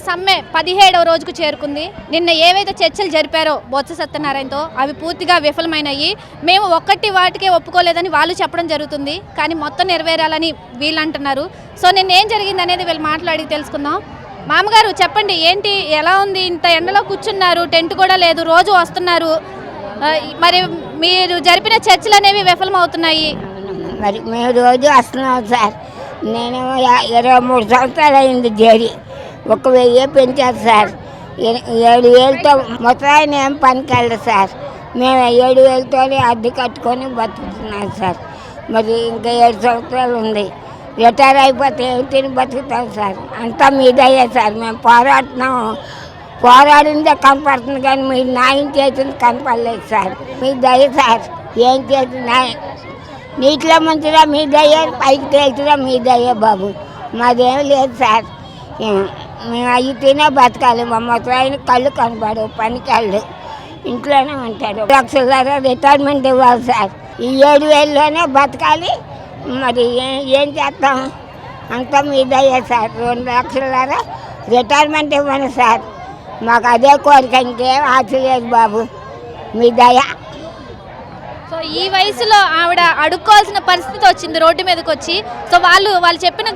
సమ్మె 17వ రోజుకు చేరుకుంది. నిన్న ఏవైతే చర్చలు జరిపారో బొత్స సత్యనారాయణతో అవి పూర్తిగా విఫలమైనవి. మేము ఒక్కటి వాటికే ఒప్పుకోలేదని వాళ్ళు చెప్పడం జరుగుతుంది, కానీ మొత్తం నెరవేరాలని వీళ్ళు అంటున్నారు. సో నిన్న ఏం జరిగింది అనేది వీళ్ళు మాట్లాడి తెలుసుకుందాం. మామగారు చెప్పండి, ఏంటి, ఎలా ఉంది? ఇంత ఎండలో కూర్చున్నారు, టెంట్ కూడా లేదు, రోజు వస్తున్నారు, మరి మీరు జరిపిన చర్చలు అనేవి విఫలమవుతున్నాయి. మరి మేము రోజు వస్తున్నాం సార్. నేను 23 సంవత్సరాలు అయింది చేరి, 1000 పెంచారు సార్. 7,000తో మొత్తం ఆయన ఏం పనికి వెళ్ళదు సార్. మేము 7,000తోనే అద్దె కట్టుకొని బతుకుతున్నాం సార్. మరి ఇంకా 7 సంవత్సరాలు ఉంది, రిటైర్ అయిపోతే ఏం తిని బతుకుతాం సార్. అంతా మీదయ్యే సార్. మేము పోరాడిందే కనపడుతుంది, కానీ మీరు న్యాయం చేసింది కనపడలేదు సార్. మీ దయ సార్. ఏం చేసి న్యాయం నీటిలో మంచిదా మీ దయ్య, పైకి తేల్చుదా మీ దయ్య బాబు. మాదేం లేదు సార్. మేము అవి తినే బతకాలి. మా మొత్తం కళ్ళు కనపడవు, పనికి వెళ్ళు, ఇంట్లోనే ఉంటాడు. 2 లక్షల రిటైర్మెంట్ ఇవ్వాలి సార్. ఈ 7,000లోనే బతకాలి. మరి ఏం చేస్తాం? అంతా మీ దయ్య సార్. 2 లక్షల రిటైర్మెంట్ ఇవ్వండి సార్. మాకు అదే కోరిక, ఇంకేం ఆశ లేదు బాబు, మీ దయ. సో ఈ వయసులో ఆవిడ అడుక్కోవాల్సిన పరిస్థితి వచ్చింది రోడ్డు మీదకి వచ్చి. సో వాళ్ళు చెప్పిన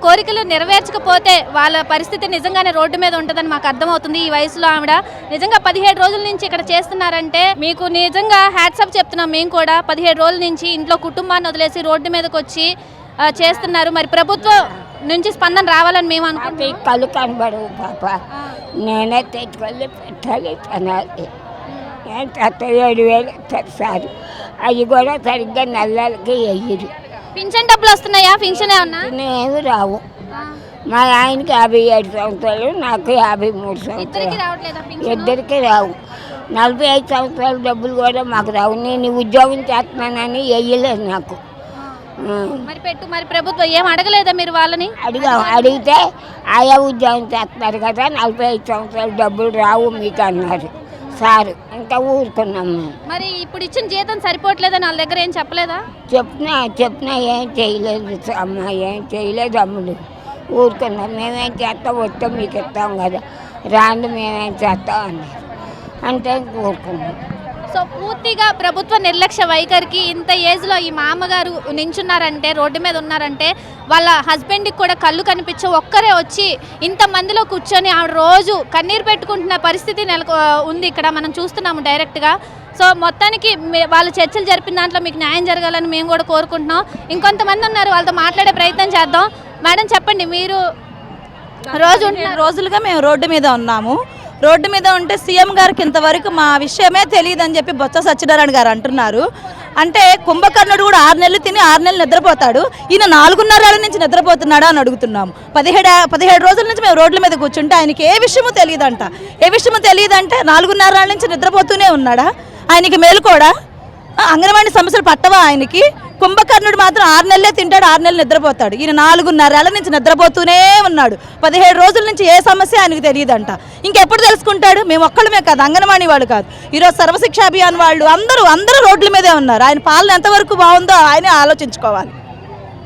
కోరికలు నెరవేర్చకపోతే వాళ్ళ పరిస్థితి నిజంగానే రోడ్డు మీద ఉంటుందని మాకు అర్థమవుతుంది. ఈ వయసులో ఆవిడ నిజంగా 17 రోజుల నుంచి ఇక్కడ చేస్తున్నారంటే మీకు నిజంగా హ్యాట్సాప్ చెప్తున్నాం. మేము కూడా 17 రోజుల నుంచి ఇంట్లో కుటుంబాన్ని వదిలేసి రోడ్డు మీదకి వచ్చి చేస్తున్నారు. మరి ప్రభుత్వం నుంచి స్పందన రావాలని మేము అనుకుంటున్నాం. కళ్ళు కనబడవు పాప, నేనే తెచ్చుకొని పెట్టాలి తినాలి. 7,000 సార్. అవి కూడా సరిగ్గా నెలలకి వెయ్యరు. పింఛన్ డబ్బులు వస్తున్నాయా? పింఛన్ ఏమి రావు. మా ఆయనకి 57 సంవత్సరాలు, నాకు 53 సంవత్సరాలు. ఇద్దరికి రావు. 45 సంవత్సరాల డబ్బులు కూడా మాకు రావు. నేను ఉద్యోగం చేస్తున్నానని వెయ్యలేదు నాకు. మరి ప్రభుత్వం ఏం అడగలేదా మీరు వాళ్ళని? అడిగితే ఆయా ఉద్యోగం చేస్తున్నారు కదా, 45 సంవత్సరాల డబ్బులు రావు మీకు అన్నారు సార్. ఇంకా ఊరుకున్నాం మేము. మరి ఇప్పుడు ఇచ్చిన జీతం సరిపోవట్లేదని వాళ్ళ దగ్గర ఏం చెప్పలేదా? చెప్పినా ఏం చేయలేదు అమ్మ, ఏం చేయలేదు అమ్ముడు. ఊరుకున్నాం. మేమేం చేస్తాం, వస్తాం మీకు ఇస్తాం కదా, రాండి మేమేం చేస్తాం అన్నారు. అంటే ఊరుకున్నాం. సో పూర్తిగా ప్రభుత్వ నిర్లక్ష్య వైఖరికి ఇంత ఏజ్లో ఈ మామగారు నించున్నారంటే, రోడ్డు మీద ఉన్నారంటే, వాళ్ళ హస్బెండ్కి కూడా కళ్ళు కనిపించే ఒక్కరే వచ్చి ఇంతమందిలో కూర్చొని ఆవిడ రోజు కన్నీరు పెట్టుకుంటున్న పరిస్థితి ఉంది ఇక్కడ మనం చూస్తున్నాము డైరెక్ట్గా. సో మొత్తానికి వాళ్ళు చర్చలు జరిపిన దాంట్లో మీకు న్యాయం జరగాలని మేము కూడా కోరుకుంటున్నాం. ఇంకొంతమంది ఉన్నారు, వాళ్ళతో మాట్లాడే ప్రయత్నం చేద్దాం. మేడం చెప్పండి, మీరు రోజులుగా మేము రోడ్డు మీద ఉన్నాము. రోడ్డు మీద ఉంటే సీఎం గారికి ఇంతవరకు మా విషయమే తెలియదని చెప్పి బొత్స సత్యనారాయణ గారు అంటున్నారు. అంటే కుంభకర్ణుడు కూడా 6 నెలలు తిని 6 నెలలు నిద్రపోతాడు, ఈయన 4.5 ఏళ్ళ నుంచి నిద్రపోతున్నాడా అని అడుగుతున్నాము. 17 రోజుల నుంచి మేము రోడ్ల మీద కూర్చుంటే ఆయనకి ఏ విషయమూ తెలియదంట. 4.5 ఏళ్ళ నుంచి నిద్రపోతూనే ఉన్నాడా? ఆయనకి మేలుకోడా? అంగన్వాడీ సమస్యలు పట్టవా ఆయనకి? కుంభకర్ణుడు మాత్రం 6 నెలలే తింటాడు, 6 నెలలు నిద్రపోతాడు. ఈయన 4.5 ఏళ్ళ నుంచి నిద్రపోతూనే ఉన్నాడు. 17 రోజుల నుంచి ఏ సమస్య ఆయనకు తెలియదంట. ఇంకెప్పుడు తెలుసుకుంటాడు? మేము ఒక్కళ్ళమే కాదు, అంగన్వాడీ వాళ్ళు కాదు, ఈరోజు సర్వశిక్ష అభియాన్ వాళ్ళు అందరూ రోడ్ల మీదే ఉన్నారు. ఆయన పాలన ఎంతవరకు బాగుందో ఆయనే ఆలోచించుకోవాలి.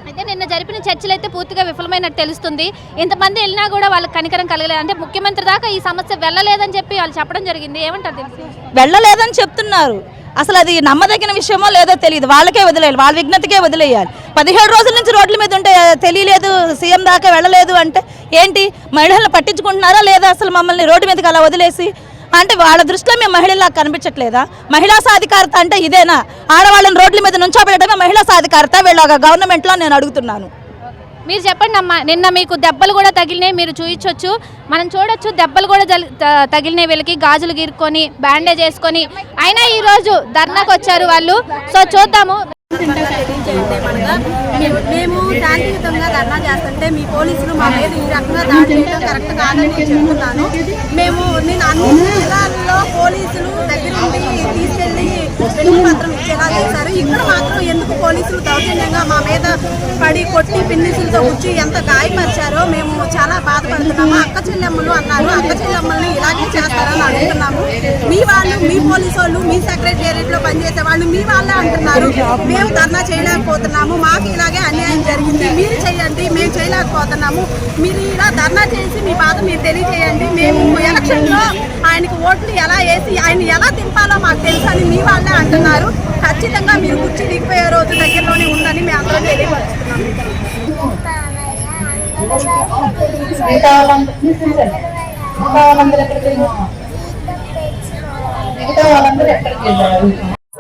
అయితే నిన్న జరిపిన చర్చలు అయితే పూర్తిగా విఫలమైనట్టు తెలుస్తుంది. ఇంతమంది వెళ్ళినా కూడా వాళ్ళకి కనికరం కలగలేదు. అంటే ముఖ్యమంత్రి దాకా ఈ సమస్య వెళ్ళలేదని చెప్పి వాళ్ళు చెప్పడం జరిగింది. ఏమంటారు? వెళ్ళలేదని చెప్తున్నారు. అసలు అది నమ్మదగిన విషయమో లేదో తెలియదు. వాళ్ళకే వదిలేయాలి, వాళ్ళ విజ్ఞతకే వదిలేయాలి. 17 రోజుల నుంచి రోడ్ల మీద ఉంటే తెలియలేదు, సీఎం దాకా వెళ్ళలేదు అంటే ఏంటి? మహిళలను పట్టించుకుంటున్నారా లేదా? అసలు మమ్మల్ని రోడ్డు మీదకి అలా వదిలేసి అంటే వాళ్ళ దృష్టిలో మేము మహిళలకు కనిపించట్లేదా? మహిళా సాధికారత అంటే ఇదేనా? ఆడవాళ్ళని రోడ్ల మీద నుంచోబెట్టడమే మహిళా సాధికారత వీళ్ళ గవర్నమెంట్లో నేను అడుగుతున్నాను. మీరు చెప్పండి అమ్మా, నిన్న మీకు దెబ్బలు కూడా తగిలినాయి, మీరు చూయించవచ్చు, మనం చూడొచ్చు. దెబ్బలు కూడా తగిలినాయి వీళ్ళకి, గాజులు గీరుకొని బ్యాండేజ్ వేసుకొని, అయినా ఈరోజు ధర్నాకు వచ్చారు వాళ్ళు. సో చూద్దాము. మేము శాంతియుతంగా ధర్నా చేస్తుంటే మీ పోలీసులు మా మీద ఈ రకంగా దాడి చేయడం కరెక్ట్ కాదని చెప్తున్నాను. నేను అన్ని జిల్లాల్లో పోలీసులు దగ్గర నుండి తీసుకెళ్ళి వెలుగు పత్రం ఇచ్చేలా చేశారు. ఇక్కడ మాత్రం ఎందుకు ఎందుకు పోలీసులు దౌర్జన్యంగా మా మీద పడి కొట్టి పిన్నిసులతో గుచ్చి ఎంత గాయపరిచారో మేము చాలా బాధపడుతున్నాము. అక్క చెల్లెమ్మలు అన్నారు, అక్క చెల్లెమ్మల్ని ఇలాగే చేస్తారని అడుగుతున్నాము. మీ వాళ్ళు, మీ పోలీసు వాళ్ళు, మీ సెక్రటేరియట్ లో పనిచేసే వాళ్ళు మీ వాళ్ళే అంటున్నారు. మేము ధర్నా చేయలేకపోతున్నాము, మాకు ఇలాగే అన్యాయం జరిగింది, మీరు చేయండి, మేము చేయలేకపోతున్నాము. మీరు ఇలా ధర్నా చేసి మీ బాధ మీరు తెలియజేయండి. మేము ఎలక్షన్ లో ఆయనకు ఓట్లు ఎలా వేసి ఆయన ఎలా తింపాలో మాకు తెలుసు అని మీ వాళ్ళే అంటున్నారు. ఖచ్చితంగా మీరు కుర్చీ దిగిపోయే రోజు దగ్గరలోనే ఉందని మేము అందరం తెలియపరుస్తున్నాము.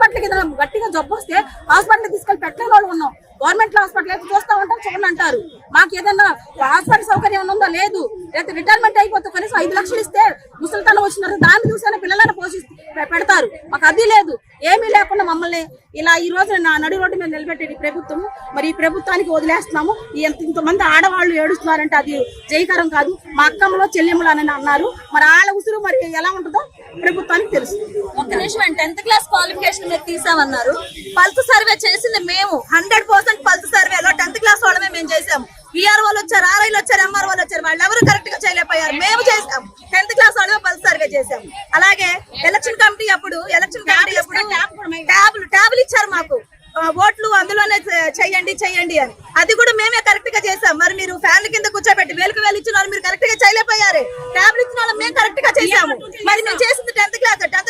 హాస్పిటల్కి ఏదైనా గట్టిగా జబ్బు వస్తే హాస్పిటల్ తీసుకెళ్ళి పెట్టే వాళ్ళు ఉన్నాం. గవర్నమెంట్ హాస్పిటల్ అయితే చూస్తా ఉంటాం, చూడండి అంటారు. మాకు ఏదైనా హాస్పిటల్ సౌకర్యం ఉందో లేదు, లేదా రిటైర్మెంట్ అయిపోతే కనీసం 5 లక్షలు ఇస్తే ముసలితనం వచ్చినారు దాన్ని చూసైనా పిల్లలను పెడతారు. మాకు అది లేదు, ఏమీ లేకుండా మమ్మల్ని ఇలా ఈ రోజు నడి రోడ్డు మీద నిలబెట్టేది ప్రభుత్వం. మరి ఈ ప్రభుత్వానికి వదిలేస్తున్నాము. ఇంతమంది ఆడవాళ్ళు ఏడుస్తున్నారంటే అది జయకరం కాదు. మా అక్కమ్మలో చెల్లెమ్మలు అని అన్నారు. మరి వాళ్ళ ఉసురు మరి ఎలా ఉంటుందో ప్రభుత్వానికి తెలుసు. ఒక్క నిమిషం, 10th క్లాస్ క్వాలిఫికేషన్ మీరు తీసామన్నారు. పల్స్ సర్వే చేసింది మేము. 100% పల్స్ సర్వేలో 10th క్లాస్ వాళ్ళమే మేము చేసాము. విఆర్ఓలు వచ్చారు, ఆర్ఐలు వచ్చారు, ఎంఆర్ఓలు వచ్చారు, వాళ్ళు ఎవరు కరెక్ట్ గా చేయలేకపోయారు. మేము చేసాం, 10th క్లాస్ వాళ్ళమే పల్స్ సర్వే చేసాం. అలాగే ఎలక్షన్ కమిటీ అప్పుడు ట్యాబ్లు ఇచ్చారు మాకు, ఓట్లు అందులోనే చెయ్యండి అని. అది కూడా మేమే కరెక్ట్ గా చేసాం. మరి మీరు ఫ్యామిలీ కింద కూర్చోబెట్టి వేలకు వేలు ఇచ్చిన వాళ్ళు మీరు కరెక్ట్ గా చేయలేకపోయారు. ట్యాబ్లు ఇచ్చిన వాళ్ళు మేము కరెక్ట్ గా చేసాము. మరి మేము చేసింది 10th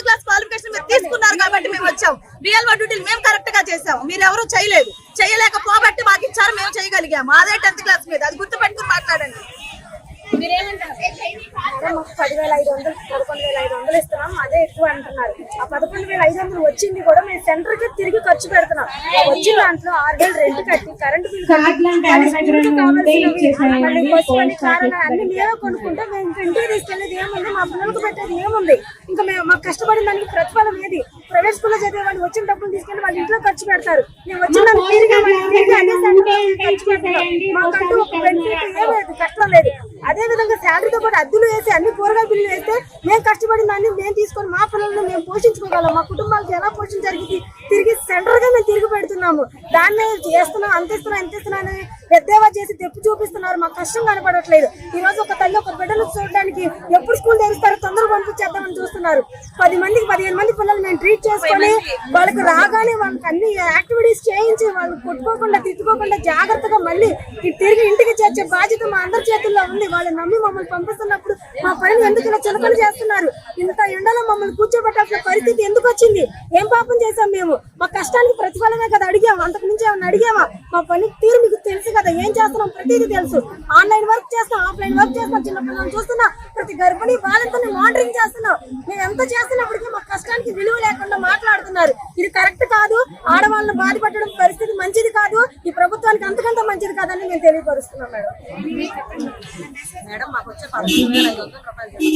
క్లాస్ క్వాలిఫికేషన్ మీరు తీసుకున్నారు కాబట్టి మేము వచ్చాం. బిఎల్ఓ డ్యూటీలు మేము కరెక్ట్ గా చేసాము, మీరు ఎవరు చేయలేదు. చేయలేకపోబట్టి మాకు ఇచ్చారు, మేము చేయగలిగాము. అదే 10th క్లాస్ మీద, అది గుర్తు పెట్టుకుని మాట్లాడండి. 10,500 11,500 ఇస్తున్నాం, అదే ఎక్కువ అంటున్నారు. ఆ 11,500 వచ్చింది కూడా మేము సెంటర్ కి తిరిగి ఖర్చు పెడుతున్నాం. వచ్చిన దాంట్లో 6,000 రెంట్ కట్టి, కరెంట్ బిల్ అన్ని మేమే కొనుక్కుంటే మేము ఇంటికి తీసుకెళ్ళేది ఏముంది, మా పిల్లలకు పెట్టేది ఏముంది? ఇంకా మేము మాకు కష్టపడిన దానికి ప్రతిఫలం ఏది? ప్రైవేట్ స్కూల్లో చదివే వాళ్ళు వచ్చిన డబ్బులు తీసుకెళ్ళి వాళ్ళ ఇంట్లో ఖర్చు పెడతారు. మేము వచ్చిన దానికి ఖర్చు పెడుతున్నాం. మాకంటూ ఒక బెనిఫిట్ ఏమీ కష్టం లేదు. అదే విధంగా శాలరీతో పాటు అద్దెలు వేసి అన్ని కూరగాయ బిల్లులు వేస్తే మేము కష్టపడిన దాన్ని మేము తీసుకొని మా పిల్లలను మేము పోషించుకోగలం. మా కుటుంబాలకు ఎలా పోషణ జరిగింది తిరిగి సెంటర్ గా మేము తిరిగి పెడుతున్నాము. దాన్ని చేస్తున్నాం, అంత ఇస్తున్నా అని పెద్దవా చేసి తెప్పి చూపిస్తున్నారు. మాకు కష్టం కనపడట్లేదు. ఈ రోజు ఒక తల్లి ఒక బిడ్డను చూడడానికి ఎప్పుడు స్కూల్ తెరుస్తారో తొందరగా పంపించేద్దామని చూస్తున్నారు. 10 మందికి 15 మంది పిల్లలు మేము ట్రీట్ చేసుకొని వాళ్ళకి రాగానే వాళ్ళకి అన్ని యాక్టివిటీస్ చేయించి వాళ్ళు కొట్టుకోకుండా తిట్టుకోకుండా జాగ్రత్తగా మళ్ళీ తిరిగి ఇంటికి చేర్చే బాధ్యత మా అందరి చేతుల్లో ఉంది. వాళ్ళు నమ్మి మమ్మల్ని పంపిస్తున్నప్పుడు మా పనిని ఎందుకు ఇలా చులకన చేస్తున్నారు? ఇంత ఎండలో మమ్మల్ని కూర్చోబెట్టాల్సిన పరిస్థితి ఎందుకు వచ్చింది? ఏం పాపం చేసాం మేము? మా కష్టానికి ప్రతిఫలమే కదా అడిగాము, అంతకు మించి ఏమన్నా అడిగామా? మా పని తీరు మీకు తెలుసు కదా, ఏం చేస్తున్నాం ప్రతిదీ తెలుసు. ఆన్లైన్ వర్క్ చేస్తాం, ఆఫ్లైన్ వర్క్ చేస్తాం, చిన్నపిల్లలను చూస్తున్నా, ప్రతి గర్భిణీ బాలింతని మానిటరింగ్ చేస్తున్నాం. మేము ఎంత చేస్తున్నప్పటికీ మా కష్టానికి విలువ లేకుండా మాట్లాడుతున్నారు. ఇది కరెక్ట్ కాదు. ఆడవాళ్ళని బాధపడడం పరిస్థితి మంచిది కాదు. ఈ ప్రభుత్వానికి అంతకంటే మంచిది కాదని మేము తెలియపరుస్తున్నాం. మేడం మాకు వచ్చే 11,500 రూపాయలు ఈ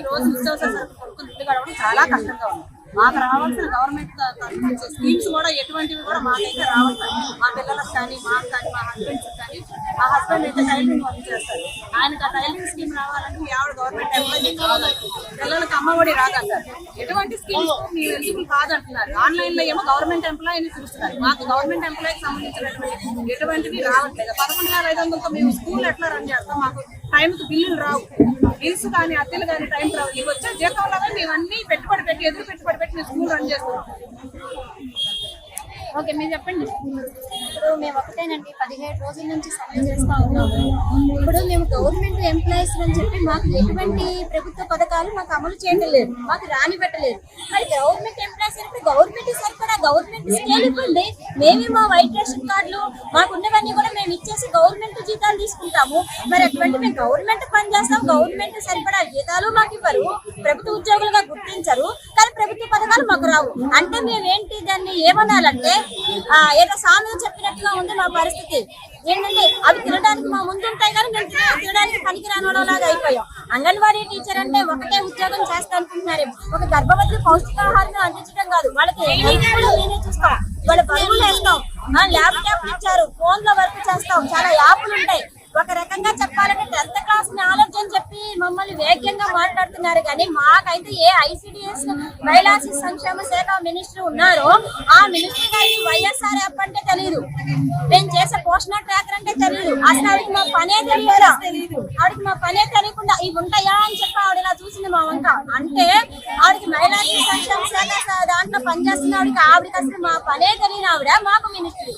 రోజు నిత్యావసర సరుకులు కొనుక్కుని ఇల్లు గడవడం చాలా కష్టంగా ఉంది. మాకు రావాల్సిన గవర్నమెంట్ తరఫున వచ్చే స్కీమ్స్ కూడా ఎటువంటివి కూడా మాకైతే రావట్లేదు. మా పిల్లలకు కానీ, మాకు కానీ, మా హస్బెండ్స్ కానీ. మా హస్బెండ్ అయితే టైలరింగ్ వర్క్ చేస్తారు. ఆయనకు ఆ టైలరింగ్ స్కీమ్ రావాలంటే మీ ఆవిడ గవర్నమెంట్ ఎంప్లాయీ కావాలంటారు, పిల్లలకు అమ్మఒడి రాదంటారు. ఎటువంటి స్కీమ్స్ మీరు ఎలిజిబుల్ కాదంటున్నారు. ఆన్లైన్ లో ఏమో గవర్నమెంట్ ఎంప్లాయీ అని చూస్తున్నారు. మాకు గవర్నమెంట్ ఎంప్లాయీకి సంబంధించినటువంటి ఎటువంటివి రావట్లేదు. 11,500తో మేము స్కూల్ ఎట్లా రన్ చేస్తాం? మాకు టైంకి బిల్లులు రావు, బిల్స్ కానీ అద్దెలు కానీ టైం రావు. ఇవి వచ్చే జీతంలోనే మేము అన్ని పెట్టుబడి పెట్టి ఎదురు పెట్టుబడి పెట్టి మేము స్కూల్ రన్ చేస్తున్నాం. ఓకే, మీరు చెప్పండి. ఇప్పుడు మేము ఒకటేనండి, 17 రోజుల నుంచి సమ్మె చేస్తూ ఉన్నాము. ఇప్పుడు మేము గవర్నమెంట్ ఎంప్లాయీస్ అని చెప్పి మాకు ఎటువంటి ప్రభుత్వ పథకాలు మాకు అమలు చేయడం లేదు, మాకు రాని పెట్టలేదు. మరి గవర్నమెంట్ ఎంప్లాయీస్ అంటే గవర్నమెంట్ సరిపడా గవర్నమెంట్ స్కేల్ ఇవ్వండి. మేమే మా వైట్ రేషన్ కార్డులు మాకున్నవన్నీ కూడా మేము ఇచ్చేసి గవర్నమెంట్ జీతాలు తీసుకుంటాము. మరి అటువంటి మేము గవర్నమెంట్ పని చేస్తాం, గవర్నమెంట్ సరిపడా జీతాలు మాకు ఇవ్వరు, ప్రభుత్వ ఉద్యోగులుగా గుర్తించరు, కానీ ప్రభుత్వ పథకాలు మాకు రావు. అంటే మేమేంటి దాన్ని ఏమనాలంటే ఏదో సామెత చెప్పినట్టుగా ఉంది మా పరిస్థితి. ఏంటంటే అవి తినడానికి మా ముందు ఉంటాయి కానీ మేము తినడానికి పనికి రానిలాగా అయిపోయాం. అంగన్వాడీ టీచర్ అంటే ఒకటే ఉద్యోగం చేస్తా అనుకుంటున్నారు. ఒక గర్భవతి పౌష్టికాహారం అందించడం కాదు, వాళ్ళకి నేనే చూస్తాం, వాళ్ళ పనులు వేస్తాం, ల్యాప్టాప్ ఇచ్చారు, ఫోన్ లో వర్క్ చేస్తాం, చాలా యాప్లు ఉంటాయి. ఒక రకంగా చెప్పాలంటే 10th క్లాస్ నాలెడ్జ్ అని చెప్పి మమ్మల్ని వేగంగా మాట్లాడుతున్నారు. కానీ మాకైతే ఏ ఐసిడిఎస్ మహిళా శిశు సంక్షేమ శాఖ మినిస్టర్ ఉన్నారో ఆ మినిస్టర్ గారికి వైఎస్ఆర్ యాప్ అంటే తెలియదు. మేము చేసే పోషణ ట్రాకర్ అంటే తెలియదు. అసలు ఆవిడకి మా పనే తెలియదు. ఆవిడకి మా పనే తెలియకుండా ఇవి ఉంటాయా అని చెప్పి ఆవిడ ఇలా చూసింది మా వంక. అంటే ఆవిడకి మహిళా సంక్షేమ శాఖ దాంట్లో పనిచేస్తున్న ఆవిడకి అసలు మా పనే తెలియని ఆవిడ మాకు మినిస్ట్రీ.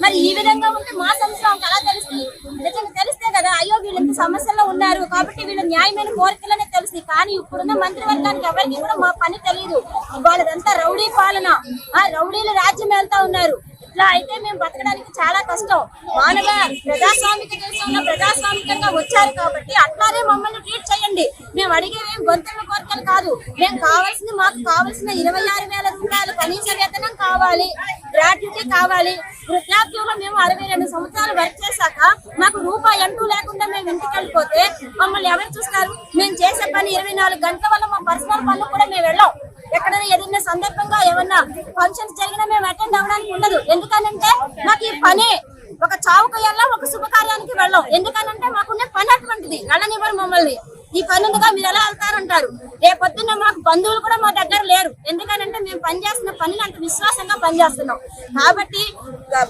మరి ఈ విధంగా ఉంటే మా సమస్య అలా తెలుస్తుంది. నిజంగా తెలిస్తే కదా అయ్యో వీళ్ళు ఇంత సమస్యల్లో ఉన్నారు కాబట్టి వీళ్ళ న్యాయమైన కోరికలనే తెలుస్తుంది. కానీ ఇప్పుడున్న మంత్రివర్గానికి ఎవరికి కూడా మా పని తెలియదు. వాళ్ళదంతా రౌడీ పాలన, రౌడీలు రాజ్యం వెళ్తా ఉన్నారు. ఇట్లా అయితే మేము బతకడానికి చాలా కష్టం. మానవ ప్రజాస్వామిక దేశంలో ప్రజాస్వామికంగా వచ్చారు కాబట్టి అట్లానే మమ్మల్ని ట్రీట్ చేయండి. మేము అడిగేవి గొంతుల కోరికలు కాదు. మేము మాకు కావాల్సిన 26,000 రూపాయలు కనీస వేతనం కావాలి, గ్రాట్యుటీ కావాలి. వృద్ధాప్యంలో మేము 62 సంవత్సరాలు వర్క్ చేశాక మాకు రూపాయి అంటూ లేకుండా మేము ఇంటికి వెళ్ళిపోతే మమ్మల్ని ఎవరు చూస్తారు? మేము చేసే పని 24 గంటల వల్ల మా పర్సనల్ పనులు కూడా మేము వెళ్ళాం. ఎక్కడైనా ఏదైనా సందర్భంగా ఏమన్నా ఫంక్షన్స్ జరిగినా మేము అటెండ్ అవ్వడానికి ఉండదు. ఎందుకనంటే మాకు ఈ పని ఒక చావుకు వెళ్ళాం, ఒక శుభకార్యానికి వెళ్ళాం. ఎందుకనంటే మాకున్న పని అటువంటిది. వెళ్ళనివ్వరు మమ్మల్ని. ఈ పని ఉందిగా మీరు ఎలా వెళ్తారంటారు. రేపొద్దున్న మాకు బంధువులు కూడా మా దగ్గర లేరు. ఎందుకనంటే మేము పనిచేస్తున్న పనిని అంత విశ్వాసంగా పనిచేస్తున్నాం. కాబట్టి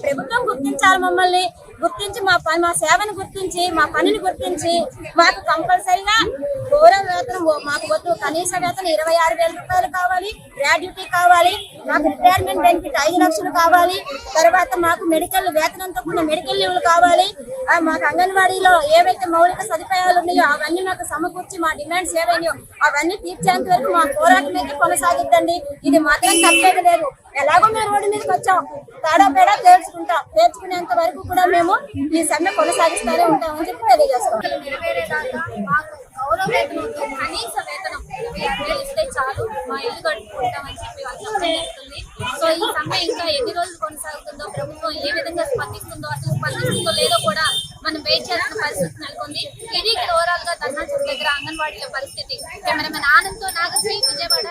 ప్రభుత్వం గుర్తించాలి, మమ్మల్ని గుర్తించి మా సేవను గుర్తించి మా పనిని గుర్తించి మాకు కంపల్సరీగా గౌరవ వేతనం మాకు వద్దు. కనీస వేతనం 26,000 రూపాయలు కావాలి, గ్రాడ్యుటీ కావాలి, మాకు రిటైర్మెంట్ బెనిఫిట్ 5 లక్షలు కావాలి. తర్వాత మాకు మెడికల్ వేతనంతో కూడిన మెడికల్ లీవ్లు కావాలి. మాకు అంగన్వాడీలో ఏవైతే మౌలిక సదుపాయాలు ఉన్నాయో అవన్నీ మాకు సమకూర్చి మా డిమాండ్స్ ఏవైనాయో అవన్నీ తీర్చేంత వరకు మా పోరాటం అయితే కొనసాగిద్దండి. ఇది మాత్రం తప్పేది లేదు. ఎలాగో మేము రోడ్డు మీదకి వచ్చాం, తేడా పేడా తేల్చుకునేంత వరకు కూడా మేము ఈ సమ్మె కొనసాగిస్తూనే ఉంటామని చెప్పి తెలియజేస్తాం. నెరవేరేదాకా మాకు గౌరవ వేతనం, కనీస వేతనం 26,000 ఇస్తే చాలు, మా ఇల్లు గడుపుకుంటామని చెప్పి వాళ్ళు చెప్తుంది. సో ఈ సమ్మె ఇంకా ఎన్ని రోజులు కొనసాగుతుందో, ప్రభుత్వం ఏ విధంగా స్పందిస్తుందో, అసలు స్పందిస్తుందో లేదో కూడా మనం వెయిట్ చేయాల్సిన పరిస్థితి నెలకొంది. ఇది ఓవరాల్ గా ధర్నా చౌక్ దగ్గర అంగన్వాడీల పరిస్థితి. కెమెరామెన్ ఆనంద్తో నాగశ్రీ, విజయవాడ.